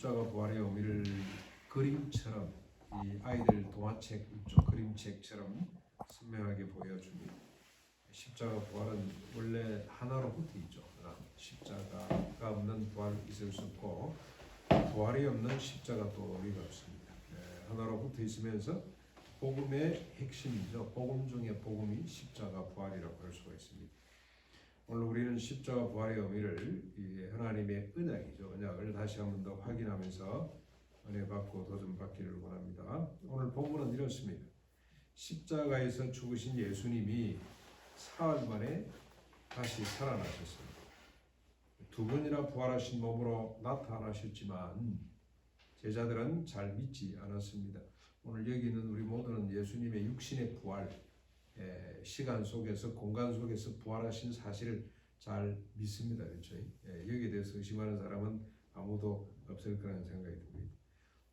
십자가 부활의 의미를 그림처럼 이 아이들 동화책 쪽 그림책처럼 선명하게 보여줍니다. 십자가 부활은 원래 하나로 붙어 있죠. 하나. 십자가가 없는 부활 있을 수 없고 부활이 없는 십자가 또 의미가 없습니다. 하나로 붙어 있으면서 복음의 핵심이죠. 복음 중에 복음이 십자가 부활이라고 할 수가 있습니다. 오늘 우리는 십자가 부활의 의미를 하나님의 언약이죠. 언약을 다시 한 번 더 확인하면서 은혜 받고 도전 받기를 원합니다. 오늘 본문은 이렇습니다. 십자가에서 죽으신 예수님이 사흘 만에 다시 살아나셨습니다. 두 번이나 부활하신 몸으로 나타나셨지만 제자들은 잘 믿지 않았습니다. 오늘 여기 있는 우리 모두는 예수님의 육신의 부활, 시간 속에서 공간 속에서 부활하신 사실을 잘 믿습니다. 그렇죠? 여기에 대해서 의심하는 사람은 아무도 없을 거라는 생각이 듭니다.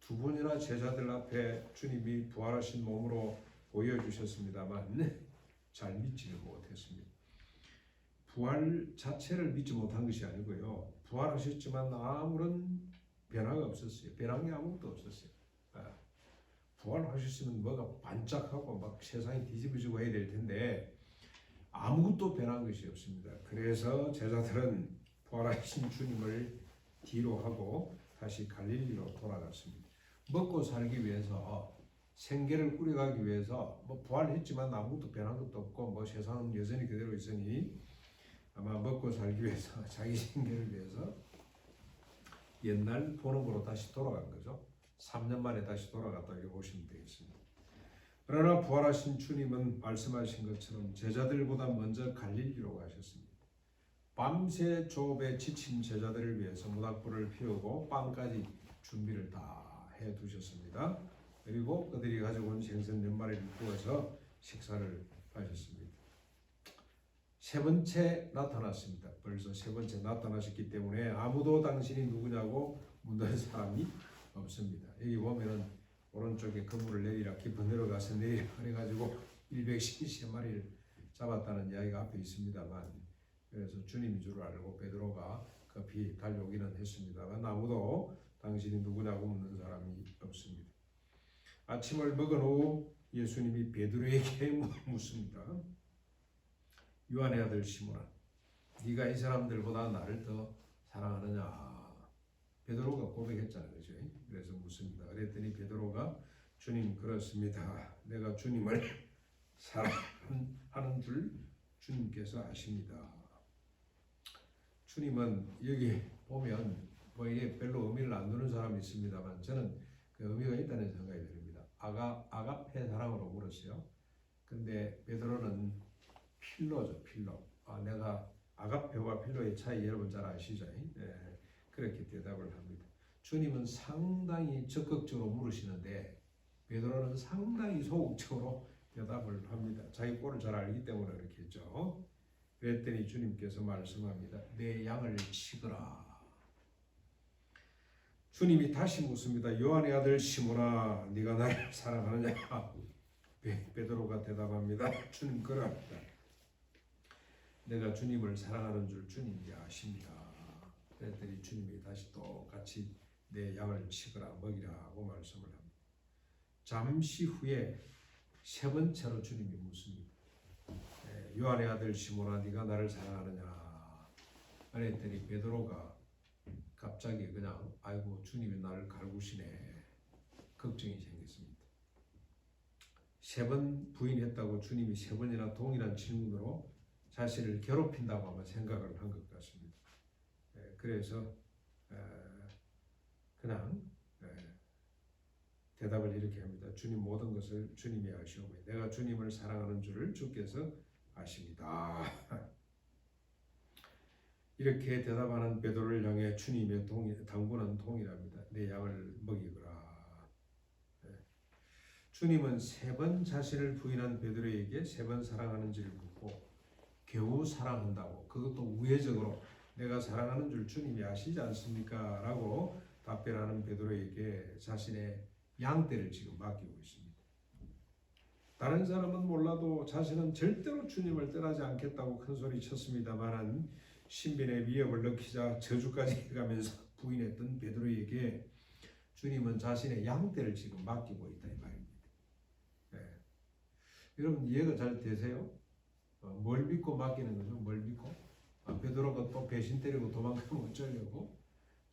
두 번이나 제자들 앞에 주님이 부활하신 몸으로 보여주셨습니다만 잘 믿지를 못했습니다. 부활 자체를 믿지 못한 것이 아니고요. 부활하셨지만 아무런 변화가 없었어요. 변한 게 아무것도 없었어요. 부활하셨으면 뭐가 반짝하고 막 세상이 뒤집어지고 해야 될 텐데 아무것도 변한 것이 없습니다. 그래서 제자들은 부활하신 주님을 뒤로 하고 다시 갈릴리로 돌아갔습니다. 먹고 살기 위해서 생계를 꾸려가기 위해서 뭐 부활했지만 아무것도 변한 것도 없고 뭐 세상은 여전히 그대로 있으니 아마 먹고 살기 위해서 자기 생계를 위해서 옛날 본업으로 다시 돌아간 거죠. 3년 만에 다시 돌아갔다 이렇게 보시면 되겠습니다. 그러나 부활하신 주님은 말씀하신 것처럼 제자들보다 먼저 갈릴리로 가셨습니다. 밤새 조업에 지친 제자들을 위해서 모닥불을 피우고 빵까지 준비를 다 해두셨습니다. 그리고 그들이 가지고 온 생선 몇 마리를 구워서 식사를 하셨습니다. 세 번째 나타났습니다. 벌써 세 번째 나타나셨기 때문에 아무도 당신이 누구냐고 묻는 사람이 없습니다. 여기 보면은 오른쪽에 그물을 내리라 깊은 데로 가서 내리라 그래가지고 153마리를 잡았다는 이야기가 앞에 있습니다만 그래서 주님인 줄 알고 베드로가 급히 달려오기는 했습니다만 아무도 당신이 누구냐고 묻는 사람이 없습니다. 아침을 먹은 후 예수님이 베드로에게 묻습니다. 요한의 아들 시몬아, 네가 이 사람들보다 나를 더 사랑하느냐? 베드로가 고백했잖아요. 그렇죠? 그래서 묻습니다. 그랬더니 베드로가 주님 그렇습니다. 내가 주님을 사랑하는 줄 주님께서 아십니다. 주님은 여기 보면 뭐 이게 별로 의미를 안 두는 사람이 있습니다만 저는 그 의미가 있다는 생각이 듭니다. 아가페 사랑으로 물었어요. 근데 베드로는 필로죠, 필로. 내가 아가페와 필로의 차이 여러분 잘 아시죠? 그렇게 대답을 합니다. 주님은 상당히 적극적으로 물으시는데 베드로는 상당히 소극적으로 대답을 합니다. 자기 꼴을 잘 알기 때문에 그렇게 했죠. 그랬더니 주님께서 말씀합니다. 내 양을 치거라. 주님이 다시 묻습니다. 요한의 아들 시몬아, 네가 나를 사랑하느냐? 베드로가 대답합니다. 주님 그러합니다. 내가 주님을 사랑하는 줄 주님이 아십니다. 그랬더니 주님이 다시 똑같이 내 양을 치거라 먹이라고 말씀을 합니다. 잠시 후에 세 번째로 주님이 묻습니다. 요한의 아들 시몬아, 네가 나를 사랑하느냐? 그랬더니 베드로가 갑자기 그냥 아이고 주님이 나를 갈구시네 걱정이 생겼습니다. 세 번 부인했다고 주님이 세 번이나 동일한 질문으로 자신을 괴롭힌다고 아마 생각을 한 것 같습니다. 그래서 그냥 대답을 이렇게 합니다. 주님 모든 것을 주님이 아시오매 내가 주님을 사랑하는 줄을 주께서 아십니다. 이렇게 대답하는 베드로를 향해 주님의 당부는 동일합니다. 내 양을 먹이거라. 주님은 세 번 자신을 부인한 베드로에게 세 번 사랑하는지를 묻고 겨우 사랑한다고 그것도 우회적으로 내가 사랑하는 줄 주님이 아시지 않습니까? 라고 답변하는 베드로에게 자신의 양떼를 지금 맡기고 있습니다. 다른 사람은 몰라도 자신은 절대로 주님을 떠나지 않겠다고 큰 소리 쳤습니다만 신변의 위협을 느끼자 저주까지 해가면서 부인했던 베드로에게 주님은 자신의 양떼를 지금 맡기고 있다 이 말입니다. 네. 여러분 이해가 잘 되세요? 뭘 믿고 맡기는 거죠? 뭘 믿고? 베드로가 또 배신 때리고 도망가면 어쩌려고?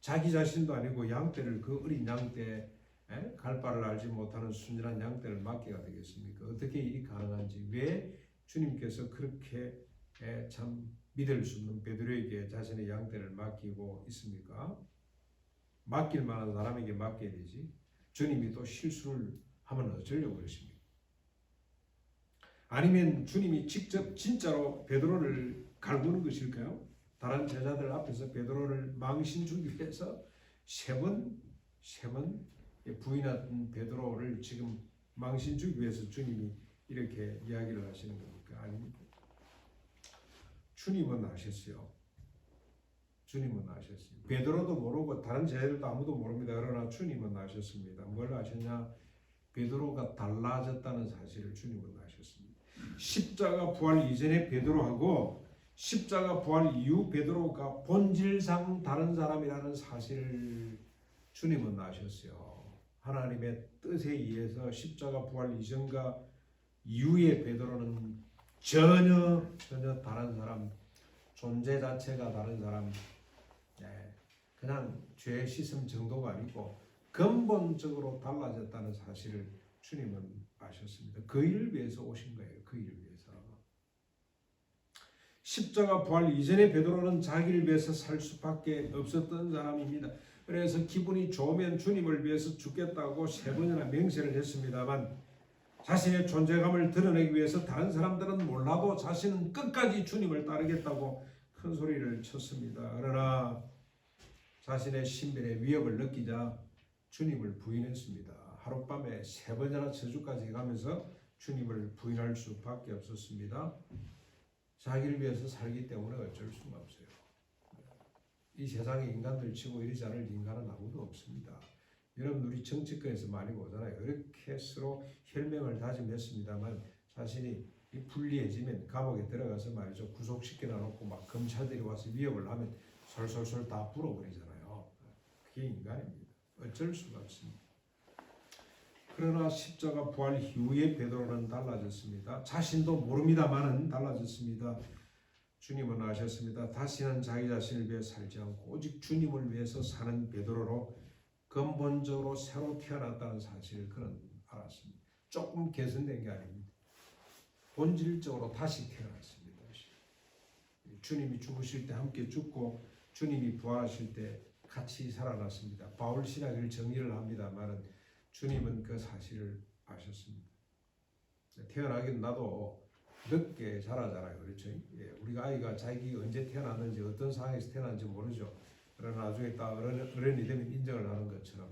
자기 자신도 아니고 양떼를, 그 어린 양떼, 갈 바를 알지 못하는 순진한 양떼를 맡기가 되겠습니까? 어떻게 일이 가능한지, 왜 주님께서 그렇게 참 믿을 수 없는 베드로에게 자신의 양떼를 맡기고 있습니까? 맡길 만한 사람에게 맡겨야 되지. 주님이 또 실수를 하면 어쩌려고 그러십니까? 아니면 주님이 직접 진짜로 베드로를 갈구는 것일까요? 다른 제자들 앞에서 베드로를 망신 주기 위해서 세 번 부인한 베드로를 지금 망신 주기 위해서 주님이 이렇게 이야기를 하시는 겁니까? 아닙니다. 주님은 아셨어요. 주님은 아셨어요. 베드로도 모르고 다른 제자들도 아무도 모릅니다. 그러나 주님은 아셨습니다. 뭘 아셨냐? 베드로가 달라졌다는 사실을 주님은 아셨습니다. 십자가 부활 이전의 베드로하고 십자가 부활 이후 베드로가 본질상 다른 사람이라는 사실을 주님은 아셨어요. 하나님의 뜻에 의해서 십자가 부활 이전과 이후의 베드로는 전혀 다른 사람, 존재 자체가 다른 사람, 그냥 죄 씻음 정도가 아니고 근본적으로 달라졌다는 사실을 주님은 아셨습니다. 그 일을 위해서 오신 거예요. 그 일을 위해서. 십자가 부활 이전의 베드로는 자기를 위해서 살 수밖에 없었던 사람입니다. 그래서 기분이 좋으면 주님을 위해서 죽겠다고 3번이나 맹세를 했습니다만 자신의 존재감을 드러내기 위해서 다른 사람들은 몰라도 자신은 끝까지 주님을 따르겠다고 큰 소리를 쳤습니다. 그러나 자신의 신변의 위협을 느끼자 주님을 부인했습니다. 하룻밤에 3번이나 저주까지 가면서 주님을 부인할 수밖에 없었습니다. 자기를 위해서 살기 때문에 어쩔 수가 없어요. 이 세상에 인간들 치고 이러지 않을 인간은 아무도 없습니다. 여러분 우리 정치권에서 많이 보잖아요. 이렇게 서로 혈맹을 다짐했습니다만 자신이 불리해지면 감옥에 들어가서 말이죠. 구속시켜 놓고 막 검찰들이 와서 위협을 하면 솔솔솔 다 불어버리잖아요. 그게 인간입니다. 어쩔 수가 없습니다. 그러나 십자가 부활 이후에 베드로는 달라졌습니다. 자신도 모릅니다만은 달라졌습니다. 주님은 아셨습니다. 다시는 자기 자신을 위해 살지 않고 오직 주님을 위해서 사는 베드로로 근본적으로 새로 태어났다는 사실을 그는 알았습니다. 조금 개선된 게 아닙니다. 본질적으로 다시 태어났습니다. 주님이 죽으실 때 함께 죽고 주님이 부활하실 때 같이 살아났습니다. 바울 신학을 정리를 합니다만은 주님은 그 사실을 아셨습니다. 태어나긴 나도 늦게 자라잖아요. 그렇죠? 우리가 아이가 자기 언제 태어났는지 어떤 상황에서 태어났는지 모르죠. 그러나 나중에 딱 어른이 되면 인정을 하는 것처럼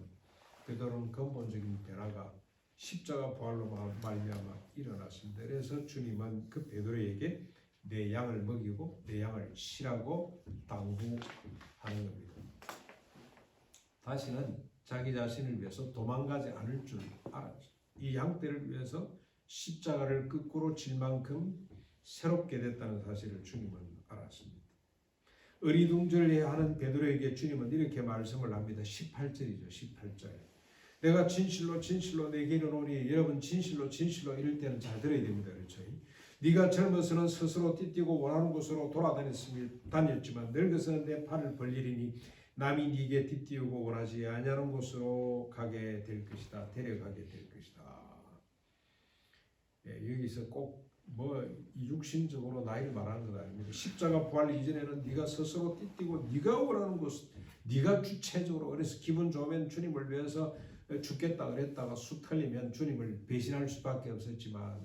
베드로는 근본적인 변화가 십자가 부활로 말미암아 일어났습니다. 그래서 주님은 그 베드로에게 내 양을 먹이고 내 양을 치라고 당부하는 겁니다. 다시는 자기 자신을 위해서 도망가지 않을 줄 알았죠. 이 양떼를 위해서 십자가를 거꾸로 질 만큼 새롭게 됐다는 사실을 주님은 알았습니다. 어리둥절해하는 베드로에게 주님은 이렇게 말씀을 합니다. 18절이죠. 18절. 내가 진실로 진실로 내게 이르노니 여러분 진실로 이럴 때는 잘 들어야 됩니다. 그렇죠? 네가 젊어서는 스스로 띠뛰고 원하는 곳으로 다녔지만 늙어서는 내 팔을 벌리리니 남이 네게 띠띠우고 원하지 아니하는 곳으로 가게 될 것이다. 데려가게 될 것이다. 여기서 꼭 육신적으로 나이를 말하는 건 아닙니다. 십자가 부활 이전에는 네가 스스로 띠뛰고 네가 원하는 곳, 네가 주체적으로 그래서 기분 좋으면 주님을 위해서 죽겠다 그랬다가 수 틀리면 주님을 배신할 수밖에 없었지만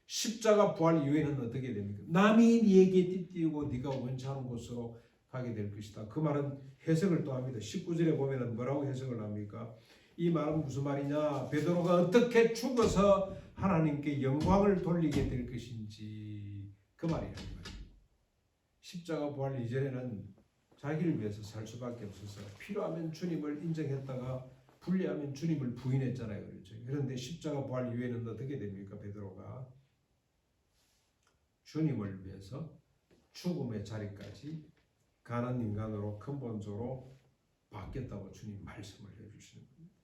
십자가 부활 이후에는 어떻게 됩니까? 남이 네게 띠띠우고 네가 원치 않은 곳으로 가게 될 것이다. 그 말은 해석을 또 합니다. 19절에 보면 뭐라고 해석을 합니까? 이 말은 무슨 말이냐? 베드로가 어떻게 죽어서 하나님께 영광을 돌리게 될 것인지 그 말이에요. 십자가 부활 이전에는 자기를 위해서 살 수밖에 없어서 필요하면 주님을 인정했다가 불리하면 주님을 부인했잖아요. 그렇죠? 그런데 십자가 부활 이후에는 어떻게 됩니까? 베드로가 주님을 위해서 죽음의 자리까지 가는 인간으로 근본적으로 바뀌었다고 주님 말씀을 해주시는 겁니다.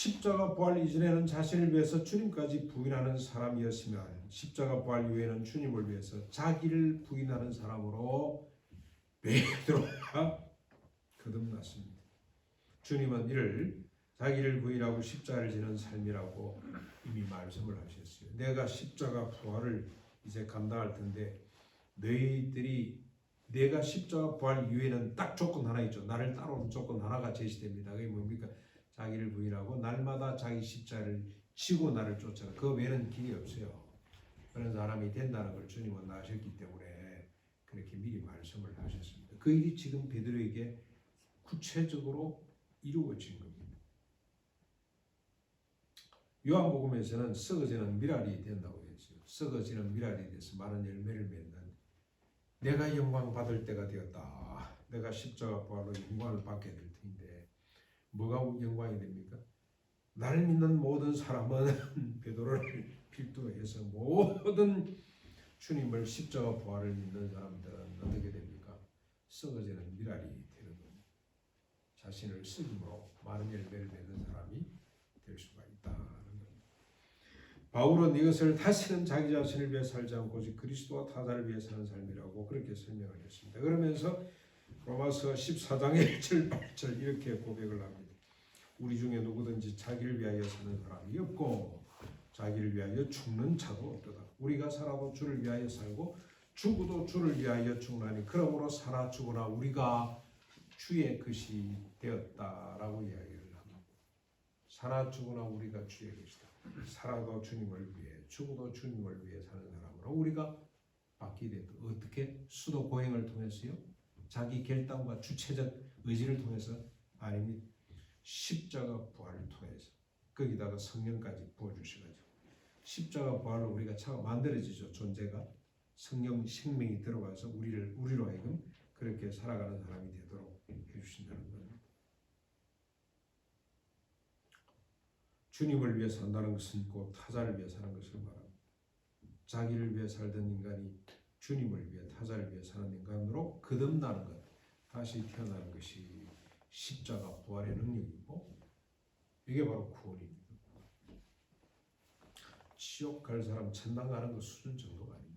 십자가 부활 이전에는 자신을 위해서 주님까지 부인하는 사람이었으면 십자가 부활 이후에는 주님을 위해서 자기를 부인하는 사람으로 베드로가 거듭났습니다. 주님은 이를 자기를 부인하고 십자가를 지는 삶이라고 이미 말씀을 하셨어요. 내가 십자가 부활을 이제 감당할 텐데 너희들이 내가 십자가 부활 이후에는 딱 조건 하나 있죠. 나를 따르는 조건 하나가 제시됩니다. 그게 뭡니까? 자기를 부인하고 날마다 자기 십자가를 지고 나를 쫓아라. 그 외에는 길이 없어요. 그런 사람이 된다는 걸 주님은 아셨기 때문에 그렇게 미리 말씀을 하셨습니다. 그 일이 지금 베드로에게 구체적으로 이루어진 겁니다. 요한복음에서는 썩어지는 미랄이 된다고 했어요. 썩어지는 미랄이 돼서 많은 열매를 맺는 내가 영광 받을 때가 되었다. 내가 십자가 부활로 영광을 받게 될 텐데 뭐가 영광이 됩니까? 나를 믿는 모든 사람은 베드로를 필두로 해서 모든 주님을 십자가 부활을 믿는 사람들은 어떻게 됩니까? 썩어지는 미랄이 되는 겁니다. 자신을 쓰김으로 많은 열매를 맺는 사람이 될 수가 있다는 겁니다. 바울은 이것을 다시는 자기 자신을 위해 살지 않고 오직 그리스도와 타자를 위해 사는 삶이라고 그렇게 설명을 했습니다. 그러면서 로마서 14장의 7, 8절 이렇게 고백을 합니다. 우리 중에 누구든지 자기를 위하여 사는 사람이 없고 자기를 위하여 죽는 자도 없도다. 우리가 살아도 주를 위하여 살고 죽어도 주를 위하여 죽나니 그러므로 살아 죽으나 우리가 주의 것이 되었다라고 이야기를 합니다. 살아 죽으나 우리가 주의 것이다. 살아도 주님을 위해 죽어도 주님을 위해 사는 사람으로 우리가 받게 되다. 어떻게? 수도 고행을 통해서요? 자기 결단과 주체적 의지를 통해서? 아닙니다. 십자가 부활을 통해서 거기다가 성령까지 부어주셔가지고 십자가 부활로 우리가 차가 만들어지죠. 존재가 성령 생명이 들어가서 우리로 하여금 그렇게 살아가는 사람이 되도록 해주신다는 겁니다. 주님을 위해 산다는 것은 곧 타자를 위해 사는 것을 말합니다. 자기를 위해 살던 인간이 주님을 위해 타자를 위해 사는 인간으로 거듭나는 것, 다시 태어나는 것이 십자가 부활의 능력이고 이게 바로 구원입니다. 지옥 갈 사람 천당 가는 것 수준 정도가 아닙니다.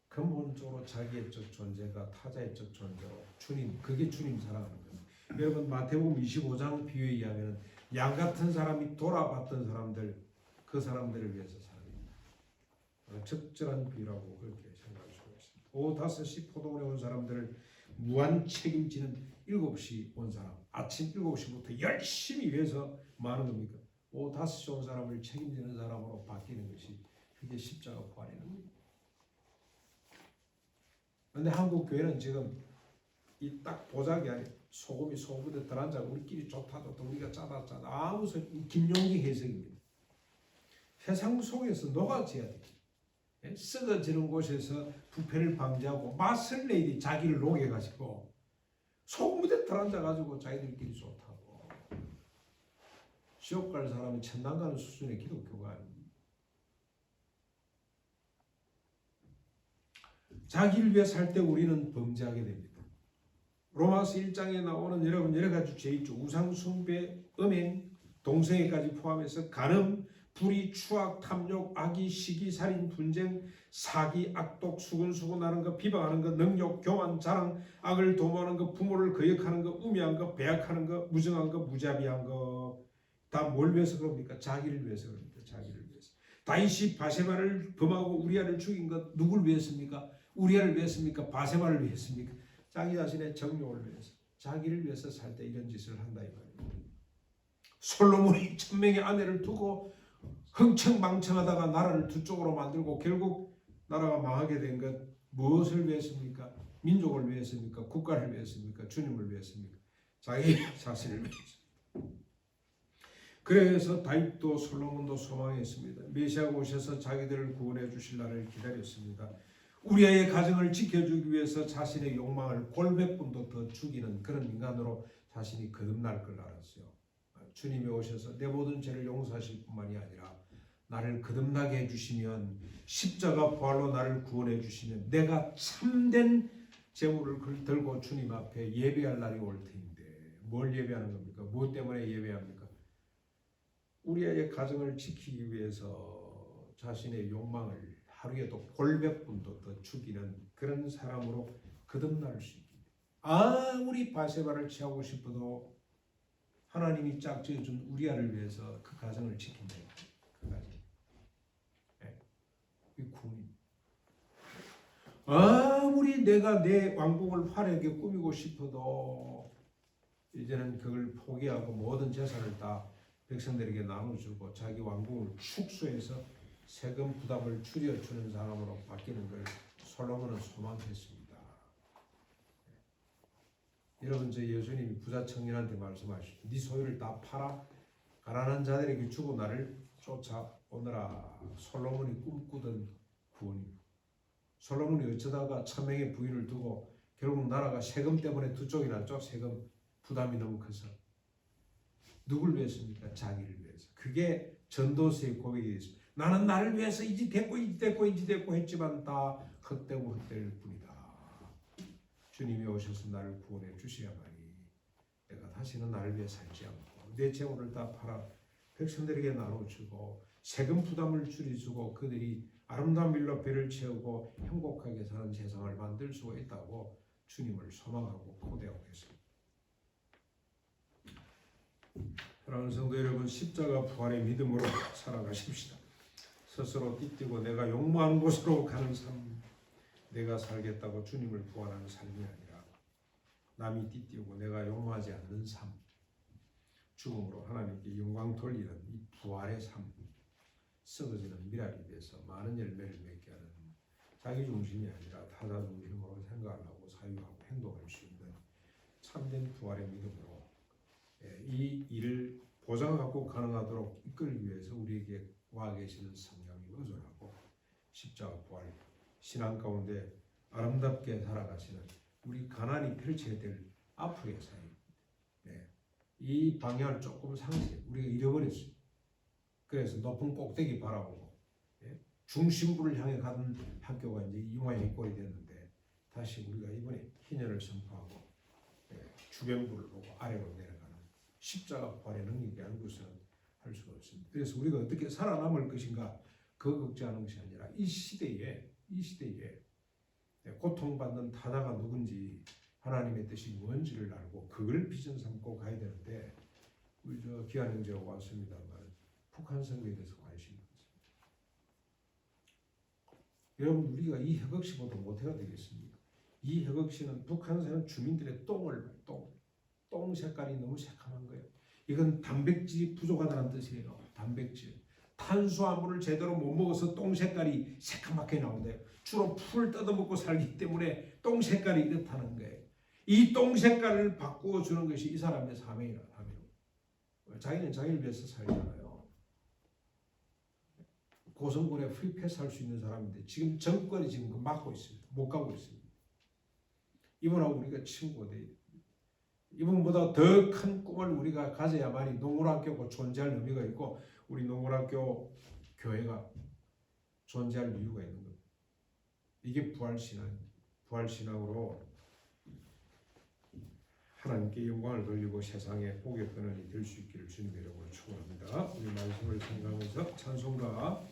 근본적으로 자기의적 존재가 타자의적 존재로 주님, 그게 주님 사랑하는 겁니다. 여러분 마태복음 25장 비유에 의하면 양 같은 사람이 돌아봤던 사람들, 그 사람들을 위해서 사는 적절한 비유라고 그렇게 생각할 수가 있습니다. 오후 5시 포도원에 온 사람들을 무한 책임지는 7시 온 사람, 아침 7시부터 열심히 위해서 많은 겁니까? 오후 5시 온 사람을 책임지는 사람으로 바뀌는 것이 그게 십자가 부활의 능력입니다. 그런데 한국 교회는 지금 이 딱 보자기 아니에요. 소금이 소금에 들어앉아 우리끼리 좋다 우리가 짜다 아무 소리 김용기 해석입니다. 세상 속에서 녹아져야 돼. 썩어지는 곳에서 부패를 방지하고 맛을 내야 자기를 녹여가지고 소금에 들어앉아가지고 자기들끼리 좋다고. 지옥 갈 사람은 천당 가는 수준의 기독교가 아닙니다. 자기를 위해 살 때 우리는 범죄하게 됩니다. 로마서 1장에 나오는 여러분 여러 가지 죄 있죠. 우상 숭배, 음행, 동성애까지 포함해서 간음, 불의, 추악, 탐욕, 악의, 시기, 살인, 분쟁, 사기, 악독, 수군수군하는 것, 비방하는 것, 능욕, 교만, 자랑, 악을 도모하는 것, 부모를 거역하는 것, 우매한 것, 배약하는 것, 무정한 것, 무자비한 것. 다 뭘 위해서 그럽니까? 자기를 위해서 그럽니다. 자기를 위해서. 다윗이 바세바를 범하고 우리아를 죽인 것 누굴 위해서입니까? 우리아를 위해서입니까? 바세바를 위해서입니까? 자기 자신의 정욕을 위해서, 자기를 위해서 살 때 이런 짓을 한다 이 말입니다. 솔로몬이 1000명의 아내를 두고 흥청망청하다가 나라를 두 쪽으로 만들고 결국 나라가 망하게 된 것 무엇을 위해서입니까? 민족을 위해서입니까? 국가를 위해서입니까? 주님을 위해서입니까? 자기 자신을 위해서. 그래서 다윗도 솔로몬도 소망했습니다. 메시아가 오셔서 자기들을 구원해 주실 날을 기다렸습니다. 우리의 가정을 지켜주기 위해서 자신의 욕망을 골몇 분도 더 죽이는 그런 인간으로 자신이 거듭날 걸 알았어요. 주님이 오셔서 내 모든 죄를 용서하실 뿐만이 아니라 나를 거듭나게 해주시면 십자가 부활로 나를 구원해 주시면 내가 참된 재물을 들고 주님 앞에 예배할 날이 올 텐데 뭘 예배하는 겁니까? 무엇 때문에 예배합니까? 우리의 가정을 지키기 위해서 자신의 욕망을 하루에도 골백분도 더 죽이는 그런 사람으로 거듭날 수 있기 때문에 아무리 바세바를 취하고 싶어도 하나님이 짝지어준 우리아를 위해서 그 가정을 지킨다. 그 가정. 네. 이 구원입니다. 아무리 내가 내 왕국을 화려하게 꾸미고 싶어도 이제는 그걸 포기하고 모든 재산을 다 백성들에게 나눠주고 자기 왕국을 축소해서 세금 부담을 줄여주는 사람으로 바뀌는 걸 솔로몬은 소망했습니다. 여러분, 저 예수님이 부자 청년한테 말씀하시죠. 네 소유를 다 팔아 가난한 자들에게 주고 나를 쫓아오너라. 솔로몬이 꿈꾸던 구원입니다. 솔로몬이 어쩌다가 1000명의 부인을 두고 결국 나라가 세금 때문에 두 쪽이 났죠. 세금 부담이 너무 커서. 누굴 위해서입니까? 자기를 위해서. 그게 전도서의 고백이 됐습니다. 나는 나를 위해서 이지 됐고 했지만 다 헛되고 헛될 뿐이다. 주님이 오셔서 나를 구원해 주셔야만이 내가 다시는 나를 위해 살지 않고 내 재물을 다 팔아 백성들에게 나눠주고 세금 부담을 줄여주고 그들이 아름다운 밀로 배를 채우고 행복하게 사는 세상을 만들 수가 있다고 주님을 소망하고 고대하고 있습니다. 사랑하는 성도 여러분, 십자가 부활의 믿음으로 살아가십시다. 스스로 띠뛰고 내가 욕망하는 곳으로 가는 삶, 내가 살겠다고 주님을 구하는 삶이 아니라 남이 띠뛰고 내가 욕망하지 않는 삶, 죽음으로 하나님께 영광 돌리는 이 부활의 삶, 썩어지는 미랄이 돼서 많은 열매를 맺게 하는 자기 중심이 아니라 타자 중심으로 생각을 하고 사유하고 행동할 수 있는 참된 부활의 믿음으로 이 일을 보장하고 가능하도록 이끌기 위해서 우리에게 와 계시는 성령이 의존하고 십자가 부활 신앙 가운데 아름답게 살아가시는 우리 가난이 펼쳐야 될 앞으로의 삶, 이 방향을 조금 상세 우리가 잃어버렸어요. 그래서 높은 꼭대기 바라보고 중심부를 향해 가는 학교가 이제 융화의 꼴이 됐는데 다시 우리가 이번에 희년을 선포하고 주변부를 보고 아래로 내려가는 십자가 부활의 능력이 아니고서는 할 수가 없습니다. 그래서 우리가 어떻게 살아남을 것인가 그 걱정하는 것이 아니라 이 시대에 고통받는 타자가 누군지 하나님의 뜻이 뭔지를 알고 그걸 비전 삼고 가야 되는데 우리 저 기한 형제가 왔습니다만 북한 선거에 대해서 관심이 없습니다. 여러분, 우리가 이 혁혁시보다 못해가 되겠습니까? 이 혁혁시는 북한 사는 주민들의 똥 색깔이 너무 새카만 거예요. 이건 단백질이 부족하다는 뜻이에요. 단백질. 탄수화물을 제대로 못 먹어서 똥 색깔이 새카맣게 나온대요. 주로 풀 뜯어먹고 살기 때문에 똥 색깔이 이렇다는 거예요. 이 똥 색깔을 바꾸어 주는 것이 이 사람의 사명이라 하면 자기는 자기를 위해서 살잖아요. 고성군에 프리패스 할 수 있는 사람인데 지금 정권이 지금 막고 있습니다. 못 가고 있습니다. 이분하고 우리가 친구가 돼야 됩니다. 이분보다 더 큰 꿈을 우리가 가져야만이 농구학교가 존재할 의미가 있고 우리 농구학교 교회가 존재할 이유가 있는 겁니다. 이게 부활신앙입니다. 부활신앙으로 하나님께 영광을 돌리고 세상에 복의 근원이 될 수 있기를 주님의 이름으로 축원합니다. 우리 말씀을 생각하면서 찬송가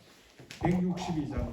162장